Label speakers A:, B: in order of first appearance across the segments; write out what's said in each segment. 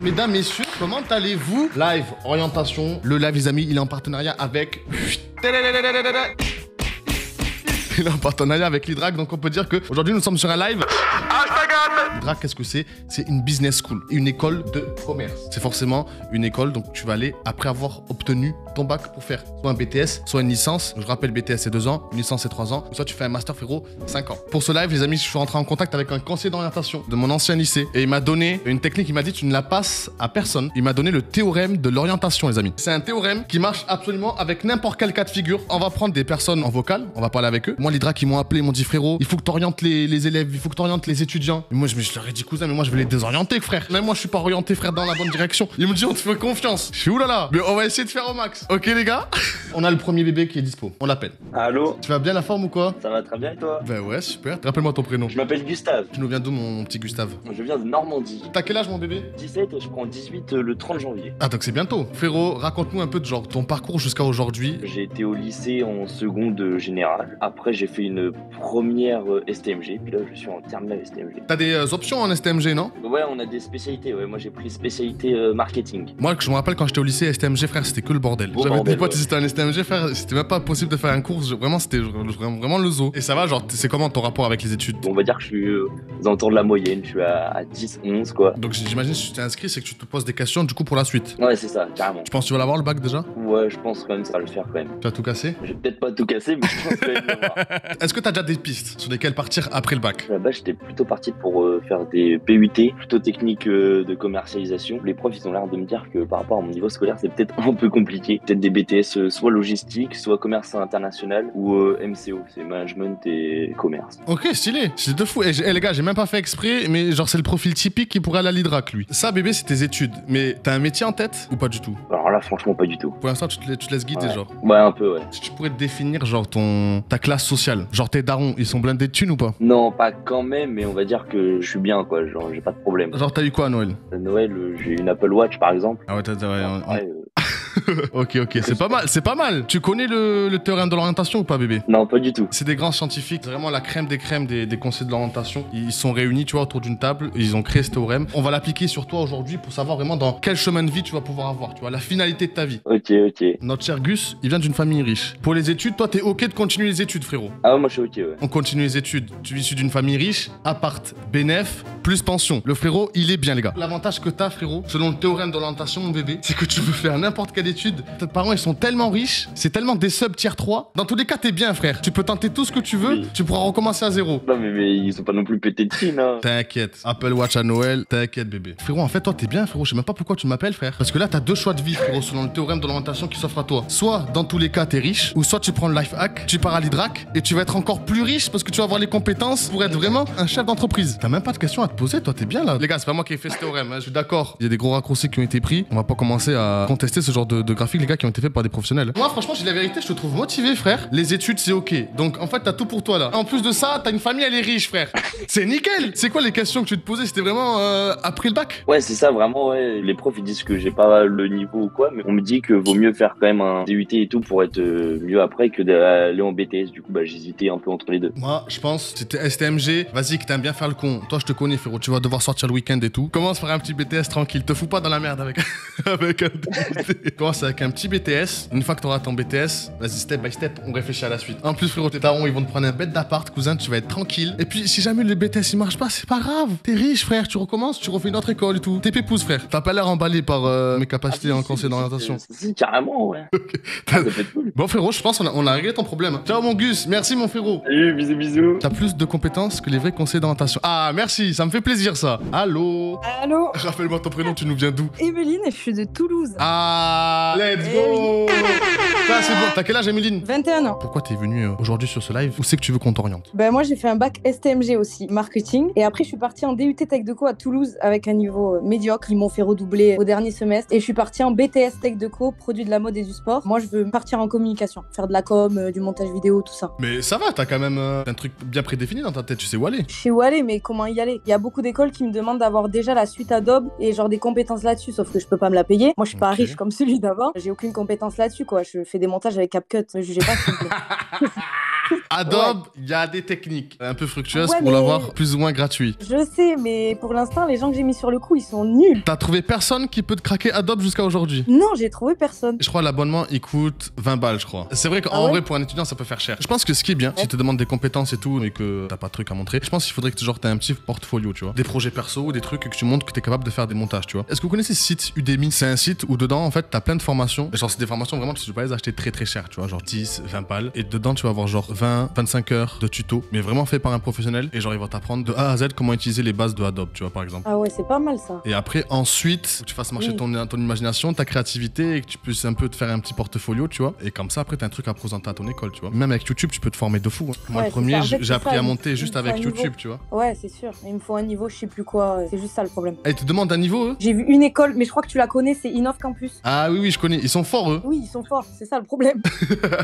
A: Mesdames, messieurs, comment allez-vous? Live, orientation. Le live, les amis, il est en partenariat avec... Il est en partenariat avec l'Hydrac, donc on peut dire qu'aujourd'hui, nous sommes sur un live. L'Hydrac, qu'est-ce que c'est? C'est une business school, une école de commerce. C'est forcément une école, donc tu vas aller, après avoir obtenu ton bac, pour faire soit un BTS, soit une licence. Je rappelle, BTS c'est 2 ans, une licence c'est 3 ans, ou soit tu fais un master, frérot, 5 ans. Pour ce live, les amis, je suis rentré en contact avec un conseiller d'orientation de mon ancien lycée, et il m'a donné une technique, il m'a dit tu ne la passes à personne. Il m'a donné le théorème de l'orientation, les amis. C'est un théorème qui marche absolument avec n'importe quel cas de figure. On va prendre des personnes en vocal, on va parler avec eux. Moi, l'Hydrac, ils m'ont appelé, ils m'ont dit frérot, il faut que tu orientes les élèves, il faut que tu orientes les étudiants. Et moi, je leur ai dit cousin, mais moi je vais les désorienter, frère. Même moi, je suis pas orienté, frère, dans la bonne direction. Ils me disent on te fait confiance. Je suis oulala, mais on va essayer de faire au max. Ok, les gars? On a le premier bébé qui est dispo. On l'appelle.
B: Allô?
A: Tu vas bien la forme ou quoi?
B: Ça va très bien et toi?
A: Ben ouais, super. Rappelle-moi ton prénom.
B: Je m'appelle Gustave.
A: Tu nous viens d'où, mon petit Gustave?
B: Je viens de Normandie.
A: T'as quel âge, mon bébé?
B: 17 et je prends 18 le 30 janvier.
A: Ah, donc c'est bientôt. Frérot, raconte-nous un peu de genre ton parcours jusqu'à aujourd'hui.
B: J'ai été au lycée en seconde générale. Après, j'ai fait une première STMG. Puis là, je suis en terminale STMG.
A: T'as des options en STMG, non?
B: Ouais, on a des spécialités. Ouais, moi j'ai pris spécialité marketing.
A: Moi, je me rappelle quand j'étais au lycée, STMG, frère, c'était que le bordel.
B: Beau
A: J'avais
B: bordel,
A: des potes,
B: ouais.
A: ils étaient en STMG, frère, c'était même pas possible de faire un cours. Vraiment, c'était vraiment le zoo. Et ça va, genre, c'est comment ton rapport avec les études?
B: On va dire que je suis aux alentours de la moyenne. Je suis à 10, 11 quoi.
A: Donc j'imagine si tu t'es inscrit, c'est que tu te poses des questions du coup pour la suite.
B: Ouais, c'est ça, carrément.
A: Tu penses que tu vas l'avoir le bac déjà?
B: Ouais, je pense quand même que ça va le faire quand même.
A: Tu as tout cassé?
B: Je vais peut-être pas tout casser, mais je pense quand même l'avoir.
A: Est-ce que t'as déjà des pistes sur lesquelles partir après le bac?
B: Là-bas, j'étais plutôt parti pour faire des PUT, plutôt technique de commercialisation. Les profs, ils ont l'air de me dire que par rapport à mon niveau scolaire, c'est peut-être un peu compliqué. Peut-être des BTS, soit logistique, soit commerce international, ou MCO, c'est management et commerce.
A: Ok, stylé, c'est de fou. Et les gars, j'ai même pas fait exprès, mais genre c'est le profil typique qui pourrait aller à l'Hydrac, lui. Ça, bébé, c'est tes études. Mais t'as un métier en tête ou pas du tout?
B: Alors là, franchement, pas du tout.
A: Pour l'instant, tu te laisses guider,
B: Ouais.
A: genre.
B: Ouais, un peu, ouais.
A: Si tu pourrais te définir, genre, ta classe sociale, genre tes darons, ils sont blindés de thunes ou pas?
B: Non, pas quand même, mais on va dire que je suis bien, quoi. Genre, j'ai pas de problème.
A: Genre, t'as eu quoi à Noël?
B: À Noël, j'ai une Apple Watch, par exemple.
A: Ah ouais,
B: Ouais,
A: Ok, c'est pas mal. Tu connais le théorème de l'orientation ou pas, bébé?
B: non, pas du tout.
A: C'est des grands scientifiques, c'est vraiment la crème des crèmes des conseils de l'orientation. Ils sont réunis, tu vois, autour d'une table, et ils ont créé ce théorème. On va l'appliquer sur toi aujourd'hui pour savoir vraiment dans quel chemin de vie tu vas pouvoir avoir, tu vois, la finalité de ta vie.
B: Ok.
A: Notre cher Gus, il vient d'une famille riche. Pour les études, toi, t'es ok de continuer les études, frérot?
B: Ah ouais, moi, je suis ok, ouais.
A: On continue les études. Tu es issu d'une famille riche, appart, bénéf, plus pension. Le frérot, il est bien, les gars. L'avantage que t'as, frérot, selon le théorème de l'orientation, mon bébé, c'est que tu peux faire n'importe quelle étude. Tes parents, ils sont tellement riches, c'est tellement des subs tier 3. Dans tous les cas, t'es bien, frère. Tu peux tenter tout ce que tu veux,
B: Oui.
A: tu pourras recommencer à zéro.
B: Non, mais ils sont pas non plus pétés de thunes, hein.
A: T'inquiète, Apple Watch à Noël, t'inquiète bébé. Frérot, en fait, toi, t'es bien, frérot. Je sais même pas pourquoi tu m'appelles, frère. Parce que là, t'as deux choix de vie, frérot, selon le théorème de l'orientation qui s'offre à toi. Soit, dans tous les cas, t'es riche, ou soit tu prends le life hack, tu pars à l'Hydrac, et tu vas être encore plus riche parce que tu vas avoir les compétences pour être vraiment un chef d'entreprise. T'as même pas de questions à te poser, toi, t'es bien là. Les gars, c'est pas moi qui ai fait ce théorème, hein, je suis d'accord. Il y a des gros raccourcis qui ont été pris. On va pas commencer à contester ce genre de graphiques, les gars, qui ont été faits par des professionnels. Moi, franchement, j'ai la vérité, je te trouve motivé, frère. Les études, c'est ok. Donc, en fait, t'as tout pour toi là. En plus de ça, t'as une famille, elle est riche, frère. C'est nickel. C'est quoi les questions que tu te posais? C'était vraiment après le bac?
B: Ouais, c'est ça, vraiment, ouais. Les profs, ils disent que j'ai pas le niveau ou quoi, mais on me dit que vaut mieux faire quand même un DUT et tout pour être mieux après que d'aller en BTS. Du coup, bah, j'hésitais un peu entre les deux.
A: Moi, je pense, c'était STMG. Vas-y, que t'aimes bien faire le con. Toi, je te connais, frérot. Tu vas devoir sortir le week-end et tout. Commence par un petit BTS tranquille. Te fous pas dans la merde avec, avec un DUT. Commence avec un petit BTS. Une fois que t'auras ton BTS, vas-y, step by step, on réfléchit à la suite. En plus, frérot, tes darons, ils vont te prendre un bête d'appart, cousin. Tu vas être tranquille. Et puis, si jamais le BTS il marche pas, c'est pas grave. T'es riche, frère. Tu recommences, tu refais une autre école et tout. T'es pépouze, frère. T'as pas l'air emballé par mes capacités en conseil d'orientation.
B: Si, carrément, ouais. Ça peut être cool.
A: Bon, frérot, je pense qu'on a réglé ton problème. Ciao, mon Gus. Merci, mon frérot.
B: Salut, bisous, bisous.
A: T'as plus de compétences que les vrais conseillers d'orientation. Ah, merci, ça me fait plaisir ça. Allô?
C: Allô,
A: Rappelle-moi ton prénom, tu nous viens d'où?
C: Emeline et je suis de Toulouse.
A: Ah, let's go! Ça, c'est bon. T'as quel âge, Emeline?
C: 21 ans.
A: Pourquoi t'es venue aujourd'hui sur ce live? Où c'est que tu veux qu'on t'oriente?
C: Ben moi j'ai fait un bac STMG aussi, marketing. Et après je suis partie en DUT Tech Deco à Toulouse avec un niveau médiocre. Ils m'ont fait redoubler au dernier semestre. Et je suis partie en BTS Tech Deco, produit de la mode et du sport. Moi je veux partir en communication, faire de la com, du montage vidéo, tout ça.
A: Mais ça va, t'as quand même un truc bien prédéfini dans ta tête, tu sais où aller.
C: Je sais où aller, mais comment y aller? Il y a beaucoup d'écoles qui me demandent d'avoir déjà la suite Adobe et genre des compétences là-dessus, sauf que je peux pas me la payer. Moi je suis pas
A: Ok.
C: riche comme celui d'avant. J'ai aucune compétence là-dessus quoi. Je fais des montages avec CapCut. Me jugez pas s'il vous plaît.
A: Adobe, il y a des techniques un peu fructueuses
C: Ouais,
A: pour
C: mais-
A: l'avoir plus ou moins gratuit.
C: Je sais, mais pour l'instant, les gens que j'ai mis sur le coup, ils sont nuls.
A: T'as trouvé personne qui peut te craquer Adobe jusqu'à aujourd'hui?
C: Non, j'ai trouvé personne.
A: Je crois l'abonnement il coûte 20 balles, je crois. C'est vrai qu'en
C: Ah ouais
A: vrai, pour un étudiant, ça peut faire cher. Je pense que ce qui est bien, si tu te demandes des compétences et tout, mais que t'as pas de trucs à montrer, je pense qu'il faudrait que genre t'aies un petit portfolio, tu vois. Des projets perso ou des trucs que tu montres que t'es capable de faire des montages, tu vois. Est-ce que vous connaissez ce site Udemy? C'est un site où dedans, en fait, t'as plein de formations. Et genre, c'est des formations vraiment, tu peux pas les acheter très très cher, tu vois, genre 10, 20 balles. Et dedans, tu vas avoir genre 20, 25 heures de tuto, mais vraiment fait par un professionnel. Et genre, il va t'apprendre de A à Z comment utiliser les bases de Adobe, tu vois, par exemple.
C: Ah ouais, c'est pas mal ça.
A: Et après, ensuite, faut que tu fasses marcher
C: Oui.
A: ton imagination, ta créativité et que tu puisses un peu te faire un petit portfolio, tu vois. Et comme ça, après, t'as un truc à présenter à ton école, tu vois. Même avec YouTube, tu peux te former de fou. Hein. Moi,
C: Ouais,
A: le
C: c'est
A: premier,
C: ça. En fait,
A: j'ai
C: c'est
A: appris
C: ça,
A: à monter
C: il
A: juste
C: faut
A: avec
C: un niveau.
A: YouTube, tu vois.
C: Ouais, c'est sûr. Il me faut un niveau, je sais plus quoi. C'est juste ça le problème.
A: Et ils te demandent un niveau, eux?
C: J'ai vu une école, mais je crois que tu la connais, c'est Innov Campus.
A: Ah oui, oui, je connais. Ils sont forts, eux.
C: Oui, ils sont forts, c'est ça le problème.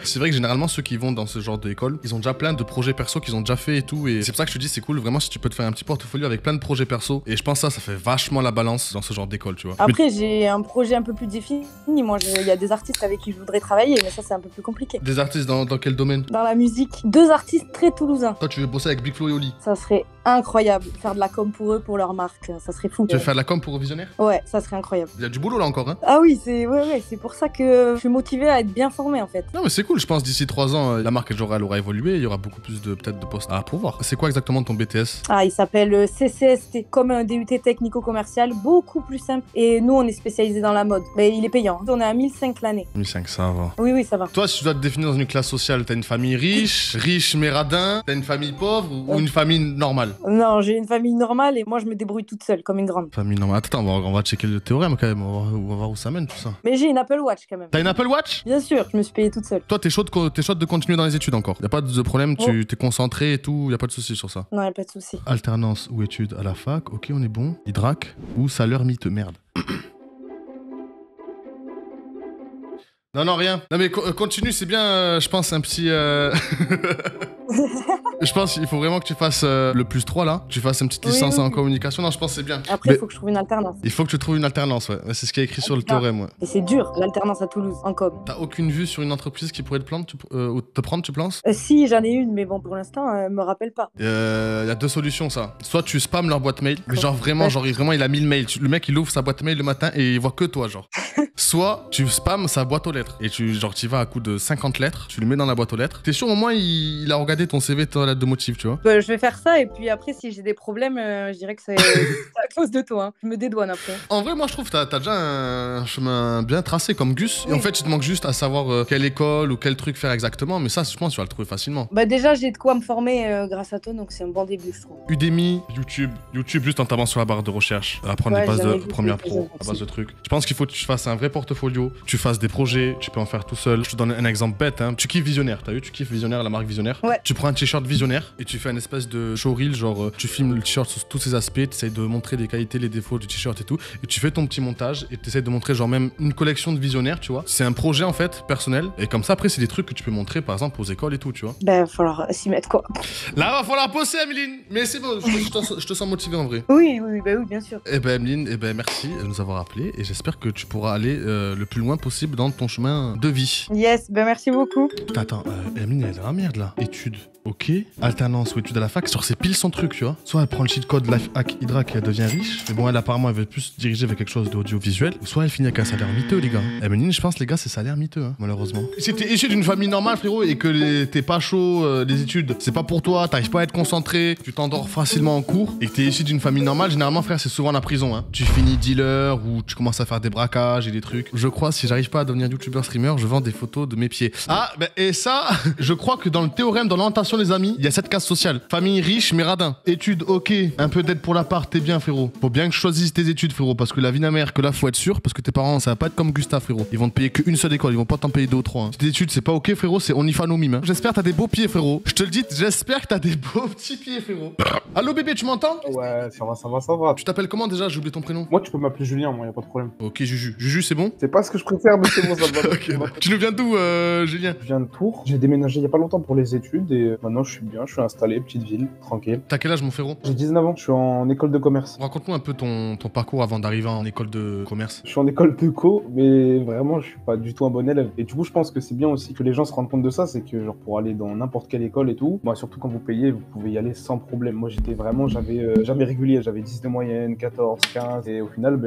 A: C'est vrai que généralement, ceux qui vont dans ce genre d'école, ils ont déjà plein de projets perso qu'ils ont déjà fait et tout. Et c'est pour ça que je te dis, c'est cool vraiment si tu peux te faire un petit portfolio avec plein de projets perso. Et je pense que ça fait vachement la balance dans ce genre d'école, tu vois. Mais
C: Après, j'ai un projet un peu plus défini. Moi, il y a des artistes avec qui je voudrais travailler, mais ça, c'est un peu plus compliqué.
A: des artistes dans quel domaine?
C: Dans la musique, 2 artistes très toulousains.
A: Toi, tu veux bosser avec Big Flo et Oli.
C: Ça serait incroyable. Faire de la com pour eux, pour leur marque. Ça serait fou.
A: Tu veux faire de la com pour Visionnaire?
C: Ouais, ça serait incroyable.
A: Il y a du boulot là encore, hein.
C: Ah oui, c'est pour ça que je suis motivée à être bien formée en fait.
A: Non mais c'est cool, je pense d'ici 3 ans, la marque elle aura évolué, il y aura beaucoup plus de peut-être de postes à pourvoir. C'est quoi exactement ton BTS?
C: Ah, il s'appelle CCST, comme un DUT technico-commercial, beaucoup plus simple. Et nous, on est spécialisé dans la mode. Mais il est payant. On est à 1005 l'année.
A: 1005, ça va.
C: Oui, oui, ça va.
A: Toi, si tu dois te définir dans une classe sociale, t'as une famille riche mais radin, t'as une famille pauvre ou une famille normale?
C: Non, j'ai une famille normale et moi, je me débrouille toute seule, comme une grande.
A: Famille normale. Attends, on va checker le théorème quand même, on va voir où ça mène tout ça.
C: Mais j'ai une Apple Watch quand même.
A: T'as une Apple Watch?
C: Bien sûr, je me suis payée toute seule.
A: Toi, t'es chaude de continuer dans les études encore. Y a pas de problème,
C: Oh.
A: tu t'es concentré et tout, y a pas de souci sur ça.
C: Non, y a pas de souci.
A: Alternance ou études à la fac, ok, on est bon. Hydrac ou salaire miteux, merde. Non, non, rien. Non, mais continue, c'est bien, je pense, un petit... Je pense qu'il faut vraiment que tu fasses le plus 3 là. Que tu fasses une petite
C: Oui,
A: licence
C: oui.
A: en communication. Non, je pense que c'est bien.
C: Après,
A: Mais
C: il faut que je trouve une alternance.
A: il faut que tu trouves une alternance, ouais. C'est ce qui est écrit sur le
C: Ah.
A: théorème, ouais.
C: Et c'est dur, l'alternance à Toulouse, en com.
A: T'as aucune vue sur une entreprise qui pourrait te prendre, ou te prendre, tu penses?
C: Si, j'en ai une, mais bon, pour l'instant, me rappelle pas.
A: Il y a 2 solutions, ça. Soit tu spams leur boîte mail, mais
C: D'accord.
A: genre vraiment, il a 1000 mails. Le mec, il ouvre sa boîte mail le matin et il voit que toi, genre. Soit tu spams sa boîte aux lettres et tu vas à coup de 50 lettres, tu le mets dans la boîte aux lettres. T'es sûr au moins il a regardé ton CV, ta lettre de motif, tu vois?
C: Je vais faire ça et puis après, si j'ai des problèmes, je dirais que c'est à cause de toi. Hein. Je me dédouane après.
A: En vrai, moi je trouve que t'as déjà un chemin bien tracé comme Gus. Et
C: Oui.
A: en fait, il te manque juste à savoir quelle école ou quel truc faire exactement. Mais ça, je pense que tu vas le trouver facilement.
C: Bah déjà, j'ai de quoi me former grâce à toi, donc c'est un bon début, je trouve.
A: Udemy, YouTube, juste en tapant sur la barre de recherche. Apprendre
C: Ouais,
A: les bases
C: j'avais
A: de
C: vu
A: Premiere
C: quelques-uns
A: Pro, la base de trucs. Je pense qu'il faut que tu fasses un vrai portfolio, tu fasses des projets, tu peux en faire tout seul. Je te donne un exemple bête, hein. Tu kiffes Visionnaire, t'as vu? Tu kiffes Visionnaire, la marque Visionnaire.
C: Ouais.
A: Tu prends un t-shirt Visionnaire et tu fais un espèce de showreel, genre tu filmes le t-shirt sur tous ses aspects, tu essayes de montrer les qualités, les défauts du t-shirt et tout. Et tu fais ton petit montage et tu essayes de montrer genre même une collection de Visionnaire, tu vois. C'est un projet en fait personnel. Et comme ça, après, c'est des trucs que tu peux montrer par exemple aux écoles et tout, tu vois.
C: Bah, va falloir s'y mettre quoi.
A: Là, va falloir bosser, Ameline. Mais c'est bon, je te sens motivé en vrai.
C: Oui, bah oui, bien sûr.
A: Eh ben Emeline, merci de nous avoir appelés et j'espère que tu pourras aller le plus loin possible dans ton chemin de vie.
C: Yes, bah merci beaucoup.
A: Attends, Emeline elle est dans la merde là. Études, ok. Alternance ou études à la fac, genre c'est pile son truc, tu vois. Soit elle prend le cheat code Life Hack Hydra et elle devient riche, mais bon elle apparemment elle veut plus se diriger vers quelque chose d'audiovisuel. Soit elle finit avec un salaire miteux les gars. Emeline je pense les gars c'est salaire miteux hein, malheureusement. Si t'es issu d'une famille normale frérot et que t'es pas chaud, les études, c'est pas pour toi, t'arrives pas à être concentré, tu t'endors facilement en cours et que t'es issu d'une famille normale, généralement frère c'est souvent la prison hein. Tu finis dealer ou tu commences à faire des braquages et des trucs. Je crois si j'arrive pas à devenir youtubeur streamer, je vends des photos de mes pieds. Ah bah et ça, je crois que dans le théorème, dans l'orientation les amis, il y a cette case sociale. Famille riche mais radin. Études ok, un peu d'aide pour l'appart, t'es bien frérot. Faut bien que je choisisse tes études frérot parce que la vie n'a mère que là faut être sûr parce que tes parents ça va pas être comme Gustave frérot. Ils vont te payer qu'une seule école, ils vont pas t'en payer 2 ou 3. Hein. Tes études c'est pas ok frérot, c'est on y fait nos mimes. Hein. J'espère que t'as des beaux pieds frérot. Je te le dis, j'espère que t'as des beaux petits pieds frérot. Allô bébé, tu m'entends?
D: Ouais, ça va.
A: Tu t'appelles comment déjà? J'ai oublié ton prénom.
D: Moi, tu peux m'appeler Julien, moi, y a pas de problème.
A: Ok Juju. Juju c'est c'est bon?
D: C'est pas ce que je préfère, mais c'est bon, ça me va.
A: Ok, d'accord. Tu nous viens d'où, Julien?
D: Je viens de Tours. J'ai déménagé il y a pas longtemps pour les études et maintenant je suis bien, je suis installé, petite ville, tranquille.
A: T'as quel âge, mon frérot?
D: J'ai 19 ans, je suis en école de commerce.
A: Raconte-nous un peu ton parcours avant d'arriver en école de commerce.
D: Je suis en école de co, mais vraiment je suis pas du tout un bon élève. Et du coup je pense que c'est bien aussi que les gens se rendent compte de ça, c'est que genre pour aller dans n'importe quelle école et tout, moi surtout quand vous payez, vous pouvez y aller sans problème. Moi j'étais vraiment, j'avais jamais régulier, j'avais 10 de moyenne, 14, 15 et au final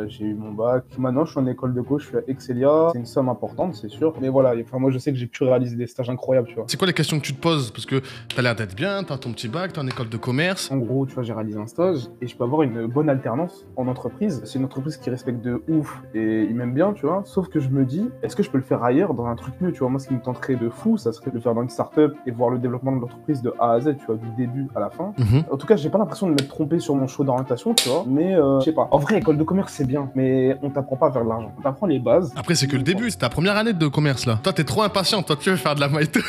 D: j'ai eu mon bac. Maintenant je suis en école de co, je suis à Excelia, c'est une somme importante c'est sûr, mais voilà, enfin moi je sais que j'ai pu réaliser des stages incroyables, tu vois.
A: C'est quoi les questions que tu te poses? Parce que t'as l'air d'être bien, t'as ton petit bac, t'es en école de commerce.
D: En gros, tu vois, j'ai réalisé un stage et je peux avoir une bonne alternance en entreprise. C'est une entreprise qui respecte de ouf et ils m'aiment bien, tu vois. Sauf que je me dis, est-ce que je peux le faire ailleurs dans un truc mieux, tu vois. Moi, ce qui me tenterait de fou, ça serait de le faire dans une startup et voir le développement de l'entreprise de A à Z, tu vois, du début à la fin. En tout cas, j'ai pas l'impression de m'être trompé sur mon choix d'orientation, tu vois. Mais je sais pas. En vrai, école de commerce, c'est bien, mais on t'apprend pas à faire de l'argent. On t'apprend les bases.
A: Après, c'est que le début, c'est ta première année de commerce là. Toi, t'es trop impatient. Toi, tu veux faire de la maïté.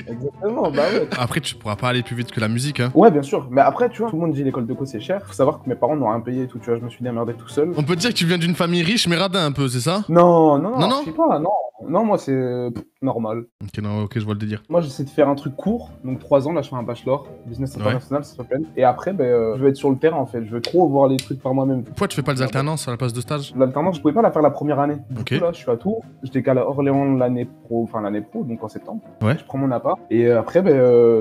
D: Exactement, bah ouais.
A: Après, tu pourras pas aller plus vite que la musique, hein.
D: Ouais, bien sûr. Mais après, tu vois, tout le monde dit l'école de co c'est cher. Faut savoir que mes parents n'ont rien payé et tout, tu vois. Je me suis démerdé tout seul.
A: On peut dire que tu viens d'une famille riche mais radin un peu, c'est ça?
D: Non,
A: Non.
D: je sais pas, non. Non, moi c'est normal.
A: Ok, non, ok, je vois le délire.
D: Moi j'essaie de faire un truc court, donc 3 ans, là je fais un bachelor, business international, ça s'appelle. Et après, je vais être sur le terrain en fait, je veux trop voir les trucs par moi-même.
A: Pourquoi tu fais pas des alternances à la place de stage?
D: L'alternance, je pouvais pas la faire la première année. Du
A: Ok.
D: coup, là, je suis à Tours, je décale à Orléans l'année pro, donc en septembre.
A: Ouais.
D: Je prends mon appart. Et après,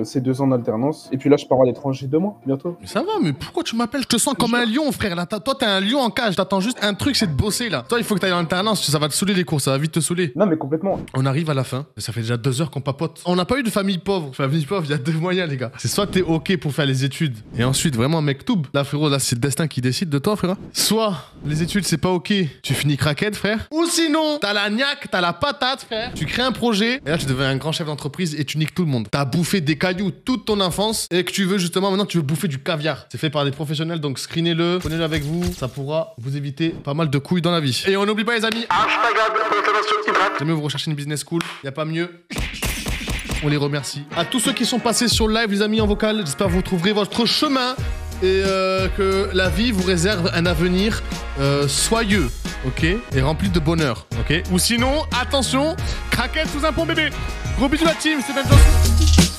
D: c'est 2 ans d'alternance. Et puis là, je pars à l'étranger 2 mois, bientôt.
A: Mais ça va, mais pourquoi tu m'appelles? Je te sens comme un lion, frère. Là, toi, t'es un lion en cage. T'attends juste un truc, c'est de bosser là. Toi, il faut que t'ailles en alternance. Ça va te saouler les cours, ça va vite te saouler.
D: Non, mais complètement.
A: On arrive à la fin. Ça fait déjà 2 heures qu'on papote. On n'a pas eu de famille pauvre. Famille pauvre, il y a 2 moyens, les gars. C'est soit t'es ok pour faire les études et ensuite vraiment mec toub. Là, frérot, là, c'est le destin qui décide de toi, frère. Soit les études, c'est pas ok. Tu finis craquette, frère. Ou sinon, t'as la niaque, t'as la patate, frère. Tu crées un projet et là, tu deviens un grand chef d'entreprise et tu niques tout le monde. T'as bouffé des cailloux toute ton enfance et que tu veux justement maintenant, tu veux bouffer du caviar. C'est fait par des professionnels, donc screenez-le, prenez-le avec vous. Ça pourra vous éviter pas mal de couilles dans la vie. Et on n'oublie pas, les amis, jamais vous recherchez une business school, y a pas mieux. On les remercie. À tous ceux qui sont passés sur le live, les amis, en vocal, j'espère que vous trouverez votre chemin et que la vie vous réserve un avenir soyeux, ok, et rempli de bonheur, ok. Ou sinon, attention, craquette sous un pont bébé. Gros bisous la team, c'est Ben Johnson.